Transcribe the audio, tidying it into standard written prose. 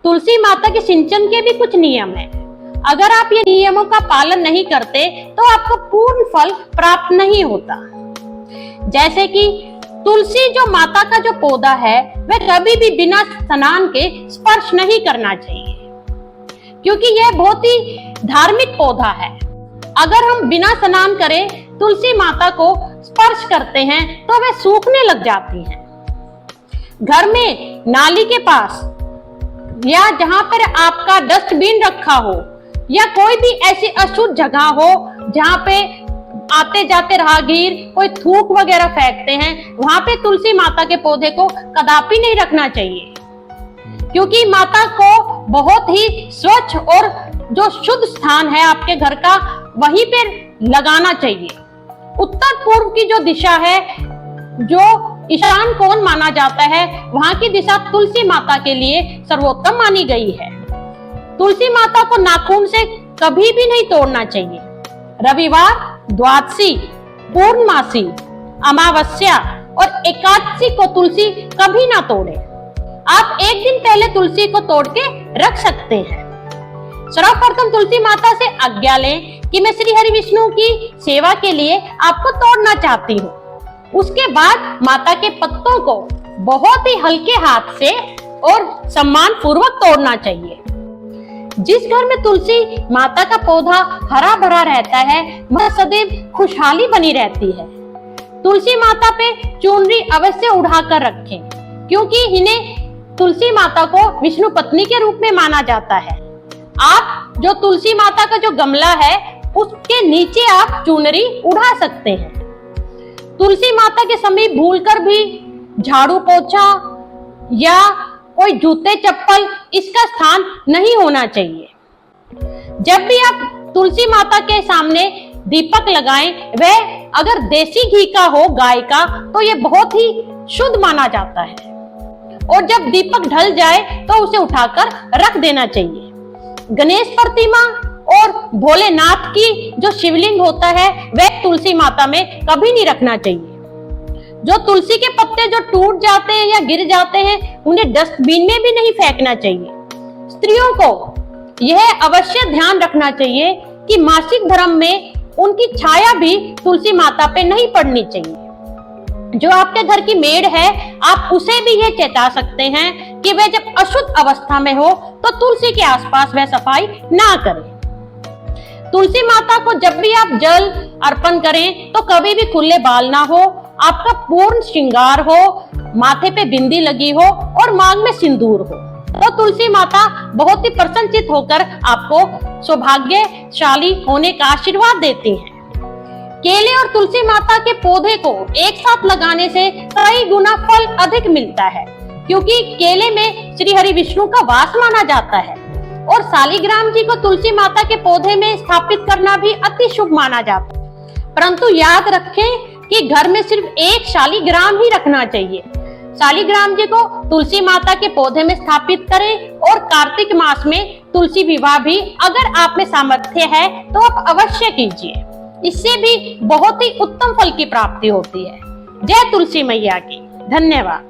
तुलसी माता के सिंचन के भी कुछ नियम हैं। अगर आप ये नियमों का पालन नहीं करते तो आपको पूर्ण फल प्राप्त नहीं होता। जैसे कि तुलसी जो माता का जो पौधा है वह कभी भी बिना स्नान के स्पर्श नहीं करना चाहिए, क्योंकि यह बहुत ही धार्मिक पौधा है। अगर हम बिना स्नान करे तुलसी माता को स्पर्श करते हैं तो वह सूखने लग जाती हैं। घर में नाली के पास या जहां पर आपका डस्टबिन रखा हो या कोई भी ऐसी अशुद्ध जगह हो जहां पे आते जाते राहगीर कोई थूक वगैरह फेंकते हैं, वहां पे तुलसी माता के पौधे को कदापि नहीं रखना चाहिए, क्योंकि माता को बहुत ही स्वच्छ और जो शुद्ध स्थान है आपके घर का वहीं पे लगाना चाहिए। उत्तर पूर्व की जो दिशा है, जो ईशान कोण माना जाता है, वहां की दिशा तुलसी माता के लिए सर्वोत्तम मानी गई है। तुलसी माता को नाखून से कभी भी नहीं तोड़ना चाहिए। रविवार, द्वादशी, पूर्णमासी, अमावस्या और एकादशी को तुलसी कभी ना तोड़े। आप एक दिन पहले तुलसी को तोड़ के रख सकते हैं। सर्वप्रथम तुलसी माता से आज्ञा लें कि मैं श्री हरि विष्णु की सेवा के लिए आपको तोड़ना चाहती हूँ। उसके बाद माता के पत्तों को बहुत ही हल्के हाथ से और सम्मान पूर्वक तोड़ना चाहिए। जिस घर में तुलसी माता का पौधा हरा भरा रहता है वह सदैव खुशहाली बनी रहती है। तुलसी माता पे चुनरी अवश्य उड़ाकर रखें, क्योंकि इन्हें तुलसी माता को विष्णु पत्नी के रूप में माना जाता है। आप जो तुलसी माता का जो गमला है उसके नीचे आप चुनरी उड़ा सकते हैं। तुलसी माता के समीप भूलकर भी झाड़ू पोछा या कोई जूते चप्पल इसका स्थान नहीं होना चाहिए। जब भी आप तुलसी माता के सामने दीपक लगाएं, वह अगर देसी घी का हो, गाय का, तो यह बहुत ही शुद्ध माना जाता है। और जब दीपक ढल जाए तो उसे उठाकर रख देना चाहिए। गणेश प्रतिमा और भोलेनाथ की जो शिवलिंग होता है वह तुलसी माता में कभी नहीं रखना चाहिए। जो तुलसी के पत्ते जो टूट जाते हैं या गिर जाते हैं उन्हें डस्टबिन में भी नहीं फेंकना चाहिए। स्त्रियों को यह अवश्य ध्यान रखना चाहिए कि मासिक धर्म में उनकी छाया भी तुलसी माता पे नहीं पड़नी चाहिए। जो आपके घर की मेड है आप उसे भी यह चेता सकते हैं कि वह जब अशुद्ध अवस्था में हो तो तुलसी के आसपास वह सफाई ना करे। तुलसी माता को जब भी आप जल अर्पण करें तो कभी भी खुले बाल ना हो, आपका पूर्ण श्रृंगार हो, माथे पे बिंदी लगी हो और मांग में सिंदूर हो, तो तुलसी माता बहुत ही प्रसन्नचित होकर आपको सौभाग्यशाली होने का आशीर्वाद देती हैं। केले और तुलसी माता के पौधे को एक साथ लगाने से कई गुना फल अधिक मिलता है, क्योंकि केले में श्री हरि विष्णु का वास माना जाता है। और शालिग्राम जी को तुलसी माता के पौधे में स्थापित करना भी अति शुभ माना जाता है। परंतु याद रखें कि घर में सिर्फ एक शालिग्राम ही रखना चाहिए। शालिग्राम जी को तुलसी माता के पौधे में स्थापित करें और कार्तिक मास में तुलसी विवाह भी अगर आप में सामर्थ्य है तो आप अवश्य कीजिए। इससे भी बहुत ही उत्तम फल की प्राप्ति होती है। जय तुलसी मैया की। धन्यवाद।